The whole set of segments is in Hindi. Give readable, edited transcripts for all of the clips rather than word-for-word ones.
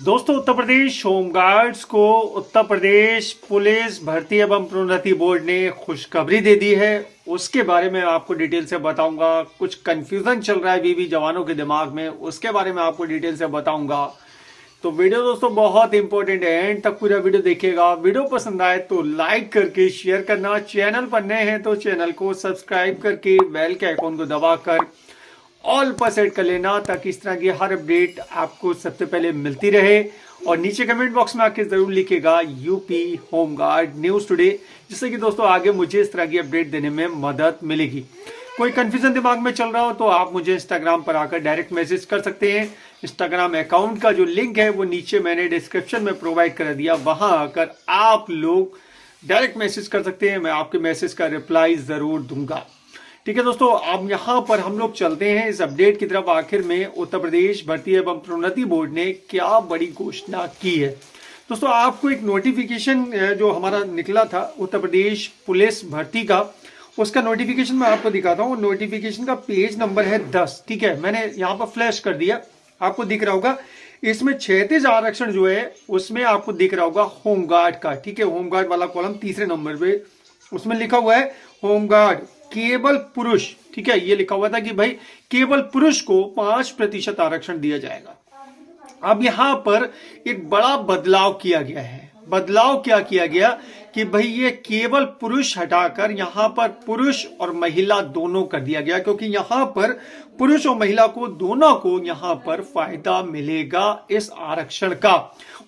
दोस्तों, उत्तर प्रदेश होमगार्ड्स को उत्तर प्रदेश पुलिस भर्ती एवं प्रोन्नति बोर्ड ने खुशखबरी दे दी है। उसके बारे में आपको डिटेल से बताऊंगा। कुछ कंफ्यूजन चल रहा है बीवी जवानों के दिमाग में, उसके बारे में आपको डिटेल से बताऊंगा। तो वीडियो दोस्तों बहुत इंपॉर्टेंट है, एंड तक पूरा वीडियो देखिएगा। वीडियो पसंद आए तो लाइक करके शेयर करना, चैनल पर नए हैं तो चैनल को सब्सक्राइब करके बेल के आइकॉन को दबाकर ऑल पर सेट कर लेना, ताकि इस तरह की हर अपडेट आपको सबसे पहले मिलती रहे। और नीचे कमेंट बॉक्स में आके जरूर लिखिएगा यूपी होमगार्ड न्यूज टुडे, जिससे कि दोस्तों आगे मुझे इस तरह की अपडेट देने में मदद मिलेगी। कोई कंफ्यूजन दिमाग में चल रहा हो तो आप मुझे इंस्टाग्राम पर आकर डायरेक्ट मैसेज कर सकते हैं। इंस्टाग्राम अकाउंट का जो लिंक है वो नीचे मैंने डिस्क्रिप्शन में प्रोवाइड कर दिया, वहां आकर आप लोग डायरेक्ट मैसेज कर सकते हैं। मैं आपके मैसेज का रिप्लाई जरूर दूंगा। ठीक है दोस्तों, अब यहाँ पर हम लोग चलते हैं इस अपडेट की तरफ। आखिर में उत्तर प्रदेश भर्ती एवं प्रोन्नति बोर्ड ने क्या बड़ी घोषणा की है। दोस्तों, आपको एक नोटिफिकेशन जो हमारा निकला था उत्तर प्रदेश पुलिस भर्ती का, उसका नोटिफिकेशन मैं आपको दिखाता हूँ। नोटिफिकेशन का पेज नंबर है 10। ठीक है, मैंने यहाँ पर फ्लैश कर दिया, आपको दिख रहा होगा। इसमें 36 आरक्षण जो है उसमें आपको दिख रहा होगा होमगार्ड का। ठीक है, होमगार्ड वाला कॉलम तीसरे नंबर पे, उसमें लिखा हुआ है होमगार्ड केवल पुरुष। ठीक है, ये लिखा हुआ था कि भाई केवल पुरुष को 5% आरक्षण दिया जाएगा। अब यहां पर एक बड़ा बदलाव किया गया है। बदलाव क्या किया गया कि भाई ये केवल पुरुष हटाकर यहां पर पुरुष और महिला दोनों कर दिया गया, क्योंकि यहां पर पुरुष और महिला को दोनों को यहां पर फायदा मिलेगा इस आरक्षण का।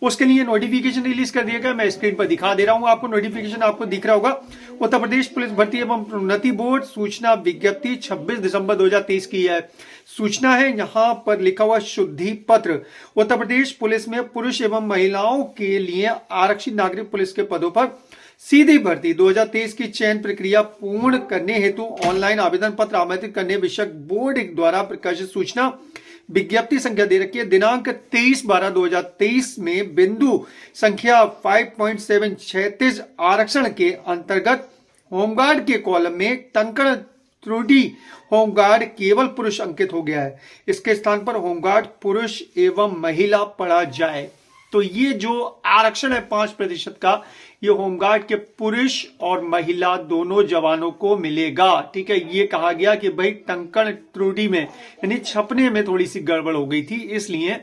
उसके लिए नोटिफिकेशन रिलीज कर दिया गया। मैं स्क्रीन पर दिखा दे रहा हूं आपको, नोटिफिकेशन आपको दिख रहा होगा। उत्तर प्रदेश पुलिस भर्ती एवं प्रोन्नति बोर्ड सूचना विज्ञप्ति 26 दिसंबर 2023 की है सूचना है। यहां पर लिखा हुआ शुद्धि पत्र। उत्तर प्रदेश पुलिस में पुरुष एवं महिलाओं के लिए आरक्षित नागरिक पुलिस के पदों पर सीधी भर्ती 2023 की चयन प्रक्रिया पूर्ण करने हेतु ऑनलाइन आवेदन पत्र आमंत्रित करने विषयक बोर्ड द्वारा प्रकाशित सूचना विज्ञप्ति संख्या दे रखी है। दिनांक 23/12/2023 में बिंदु संख्या 5.736 आरक्षण के अंतर्गत होमगार्ड के कॉलम में टंकण त्रुटि होमगार्ड केवल पुरुष अंकित हो गया है। इसके स्थान पर होमगार्ड पुरुष एवं महिला पढ़ा जाए। तो ये जो आरक्षण है 5% का, ये होमगार्ड के पुरुष और महिला दोनों जवानों को मिलेगा। ठीक है, ये कहा गया कि भाई टंकण त्रुटि में यानी छपने में थोड़ी सी गड़बड़ हो गई थी, इसलिए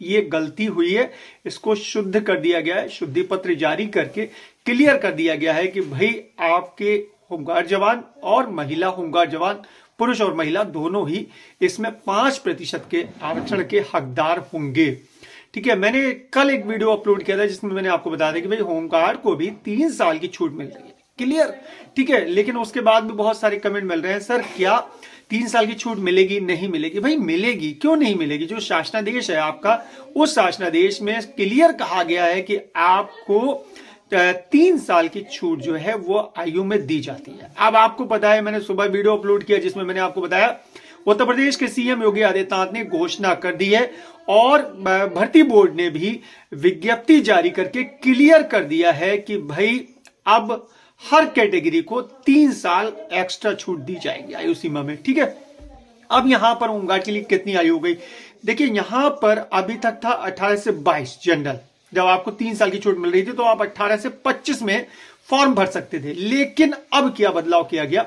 ये गलती हुई है। इसको शुद्ध कर दिया गया है, शुद्धि पत्र जारी करके क्लियर कर दिया गया है कि भाई आपके होमगार्ड जवान और महिला होमगार्ड जवान, पुरुष और महिला दोनों ही इसमें 5% के आरक्षण के हकदार होंगे। ठीक है, मैंने कल एक वीडियो अपलोड किया था जिसमें मैंने आपको बता दिया कि भाई होमगार्ड को भी 3 साल की छूट मिल रही है। क्लियर। ठीक है, लेकिन उसके बाद भी बहुत सारे कमेंट मिल रहे हैं, सर क्या 3 साल की छूट मिलेगी? नहीं मिलेगी। भाई मिलेगी, क्यों नहीं मिलेगी? जो शासनादेश है आपका, उस शासनादेश में क्लियर कहा गया है कि आपको 3 साल की छूट जो है वो आयु में दी जाती है। अब आपको पता है, मैंने सुबह वीडियो अपलोड किया जिसमें मैंने आपको बताया उत्तर प्रदेश के सीएम योगी आदित्यनाथ ने घोषणा कर दी है और भर्ती बोर्ड ने भी विज्ञप्ति जारी करके क्लियर कर दिया है कि भाई अब हर कैटेगरी को 3 साल एक्स्ट्रा छूट दी जाएगी आयु सीमा में। ठीक है, अब यहां पर होमगार्ड के लिए कितनी आयु हो गई? देखिए, यहां पर अभी तक था 18 से 22 जनरल, जब आपको 3 साल की छूट मिल रही थी तो आप 18 से 25 में फॉर्म भर सकते थे। लेकिन अब क्या बदलाव किया गया?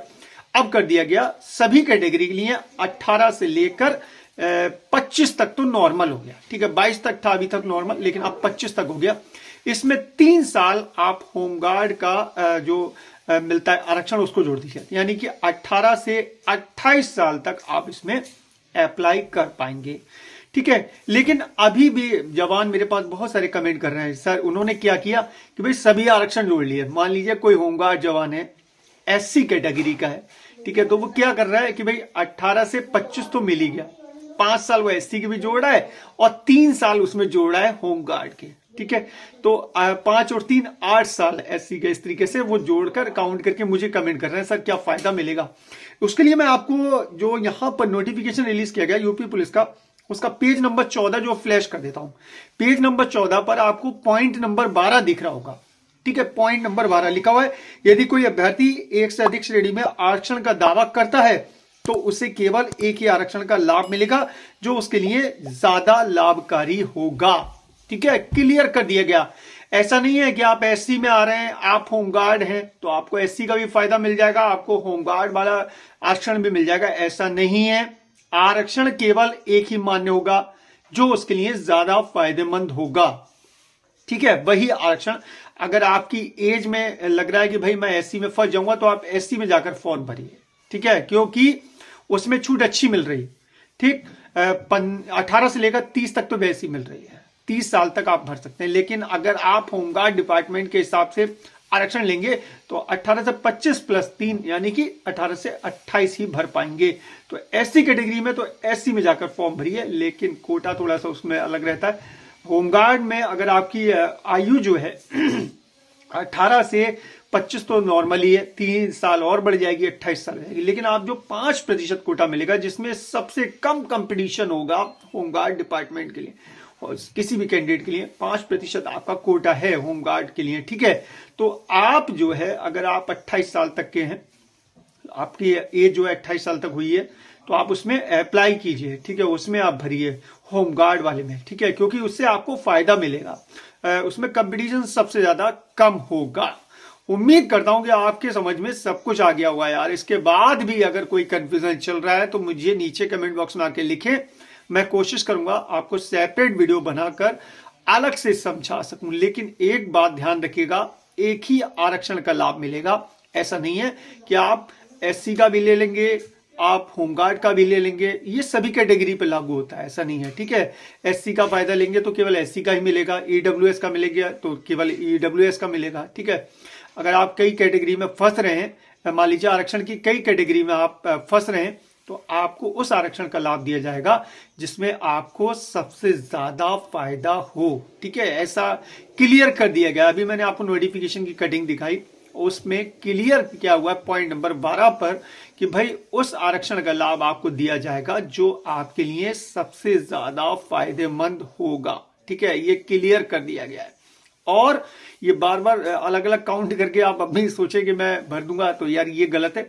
अब कर दिया गया सभी कैटेगरी के लिए 18 से लेकर 25 तक तो नॉर्मल हो गया। ठीक है, 22 तक था अभी तक नॉर्मल, लेकिन अब 25 तक हो गया। इसमें 3 साल आप होमगार्ड का जो मिलता है आरक्षण उसको जोड़ दीजिए, यानी कि 18 से 28 साल तक आप इसमें अप्लाई कर पाएंगे। ठीक है, लेकिन अभी भी जवान मेरे पास बहुत सारे कमेंट कर रहे हैं, सर उन्होंने क्या किया कि भाई सभी आरक्षण जोड़ लिए। मान लीजिए कोई होमगार्ड जवान है, एससी कैटेगरी का है, ठीक है, तो वो क्या कर रहा है कि भाई 18 से 25 तो मिल ही गया, 5 साल वो एससी की भी जोड़ रहा है और 3 साल उसमें जोड़ रहा है होमगार्ड के। ठीक है, तो 5 और 3 8 साल एससी के, इस तरीके से वो जोड़कर काउंट करके मुझे कमेंट कर रहे हैं, सर क्या फायदा मिलेगा? उसके लिए मैं आपको जो यहां पर नोटिफिकेशन रिलीज किया गया यूपी पुलिस का, उसका पेज नंबर 14 जो फ्लैश कर देता हूं। पेज नंबर 14 पर आपको पॉइंट नंबर 12 दिख रहा होगा। ठीक है, पॉइंट नंबर 12 लिखा हुआ है, यदि कोई अभ्यर्थी एक से अधिक श्रेणी में आरक्षण का दावा करता है तो उसे केवल एक ही आरक्षण का लाभ मिलेगा जो उसके लिए ज्यादा लाभकारी होगा। ठीक है, क्लियर कर दिया गया। ऐसा नहीं है कि आप एससी में आ रहे हैं, आप होमगार्ड हैं तो आपको एससी का भी फायदा मिल जाएगा, आपको होमगार्ड वाला आरक्षण भी मिल जाएगा, ऐसा नहीं है। आरक्षण केवल एक ही मान्य होगा जो उसके लिए ज्यादा फायदेमंद होगा, ठीक है, वही आरक्षण। अगर आपकी एज में लग रहा है कि भाई मैं एससी में फंस जाऊंगा तो आप एससी में जाकर फॉर्म भरिए, ठीक है, क्योंकि उसमें छूट अच्छी मिल रही, ठीक। 18 से लेकर 30 तक तो वैसी मिल रही है, 30 साल तक आप भर सकते हैं। लेकिन अगर आप होमगार्ड डिपार्टमेंट के हिसाब से आरक्षण लेंगे तो 18 से 25 प्लस 3 यानी कि 18 से 28 ही भर पाएंगे। तो एससी कैटेगरी में तो एससी में जाकर फॉर्म भरिए, लेकिन कोटा थोड़ा सा उसमें अलग रहता है। होमगार्ड में अगर आपकी आयु जो है 18 से 25 तो नॉर्मली है, 3 साल और बढ़ जाएगी, 28 साल हो जाएगी। लेकिन आप जो 5% कोटा मिलेगा, जिसमें सबसे कम कंपटीशन होगा होमगार्ड डिपार्टमेंट के लिए और किसी भी कैंडिडेट के लिए 5% आपका कोटा है होमगार्ड के लिए, ठीक है। तो आप जो है अगर आप 28 साल तक के हैं, आपकी एज जो है 28 साल तक हुई है, तो आप उसमें अप्लाई कीजिए, ठीक है, उसमें आप भरिए होमगार्ड वाले में, ठीक है, क्योंकि उससे आपको फायदा मिलेगा, उसमें कंपटीशन सबसे ज्यादा कम होगा। उम्मीद करता हूं कि आपके समझ में सब कुछ आ गया हुआ यार। इसके बाद भी अगर कोई कंफ्यूजन चल रहा है तो मुझे नीचे कमेंट बॉक्स में आके लिखें, मैं कोशिश करूंगा आपको सेपरेट वीडियो बनाकर अलग से समझा सकूं। लेकिन एक बात ध्यान रखिएगा, एक ही आरक्षण का लाभ मिलेगा। ऐसा नहीं है कि आप एससी का भी ले लेंगे, आप होमगार्ड का भी ले लेंगे, ये सभी कैटेगरी पे लागू होता है, ऐसा नहीं है, ठीक है। एससी का फायदा लेंगे तो केवल एससी का ही मिलेगा, ईडब्ल्यूएस का मिलेगा तो केवल ईडब्ल्यूएस का मिलेगा, ठीक है। अगर आप कई कैटेगरी में फंस रहे हैं, मान लीजिए आरक्षण की कई कैटेगरी में आप फंस रहे हैं, तो आपको उस आरक्षण का लाभ दिया जाएगा जिसमें आपको सबसे ज्यादा फायदा हो, ठीक है। ऐसा क्लियर कर दिया गया। अभी मैंने आपको नोटिफिकेशन की कटिंग दिखाई, उसमें क्लियर क्या हुआ पॉइंट नंबर 12 पर कि भाई उस आरक्षण का लाभ आपको दिया जाएगा जो आपके लिए सबसे ज्यादा फायदेमंद होगा, ठीक है, ये क्लियर कर दिया गया है। और ये बार बार अलग अलग काउंट करके आप अभी सोचे कि मैं भर दूंगा, तो यार ये गलत है,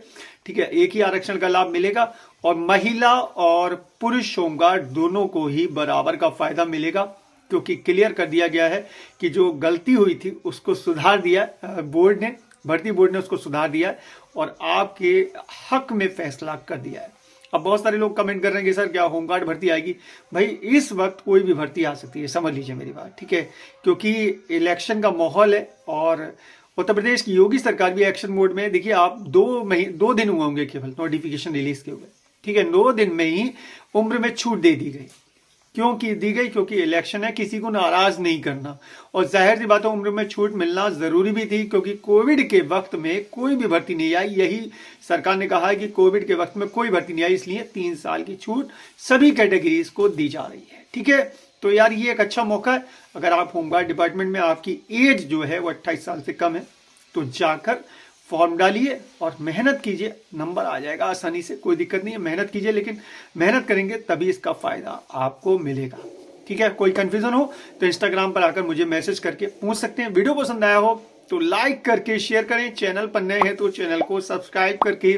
ठीक है। एक ही आरक्षण का लाभ मिलेगा और महिला और पुरुष होमगार्ड दोनों को ही बराबर का फायदा मिलेगा, क्योंकि क्लियर कर दिया गया है कि जो गलती हुई थी उसको सुधार दिया बोर्ड ने, भर्ती बोर्ड ने उसको सुधार दिया और आपके हक में फैसला कर दिया है। अब बहुत सारे लोग कमेंट कर रहे हैं कि सर क्या होमगार्ड भर्ती आएगी? भाई इस वक्त कोई भी भर्ती आ सकती है, समझ लीजिए मेरी बात, ठीक है, क्योंकि इलेक्शन का माहौल है और उत्तर प्रदेश की योगी सरकार भी एक्शन मोड में है। देखिए आप 2 दिन हुए होंगे केवल नोटिफिकेशन रिलीज के हुए, ठीक है, 9 दिन में ही उम्र में छूट दे दी गई। क्यों की दी गई? क्योंकि इलेक्शन है, किसी को नाराज नहीं करना, और जाहिर सी बात है उम्र में छूट मिलना जरूरी भी थी, क्योंकि कोविड के वक्त में कोई भी भर्ती नहीं आई। यही सरकार ने कहा है कि कोविड के वक्त में कोई भर्ती नहीं आई, इसलिए 3 साल की छूट सभी कैटेगरीज को दी जा रही है, ठीक है। तो यार ये एक अच्छा मौका है, अगर आप होमगार्ड डिपार्टमेंट में आपकी एज जो है वो 28 साल से कम है तो जाकर फॉर्म डालिए और मेहनत कीजिए, नंबर आ जाएगा आसानी से, कोई दिक्कत नहीं है। मेहनत कीजिए, लेकिन मेहनत करेंगे तभी इसका फायदा आपको मिलेगा, ठीक है। कोई कंफ्यूजन हो तो इंस्टाग्राम पर आकर मुझे मैसेज करके पूछ सकते हैं। वीडियो पसंद आया हो तो लाइक करके शेयर करें, चैनल पर नए हैं तो चैनल को सब्सक्राइब करके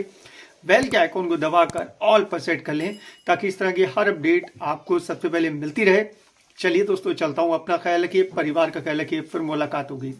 बेल के आइकॉन को दबाकर ऑल पर सेट कर लें, ताकि इस तरह की हर अपडेट आपको सबसे पहले मिलती रहे। चलिए दोस्तों चलता हूं, अपना ख्याल रखिए, परिवार का ख्याल रखिए, फिर मुलाकात होगी।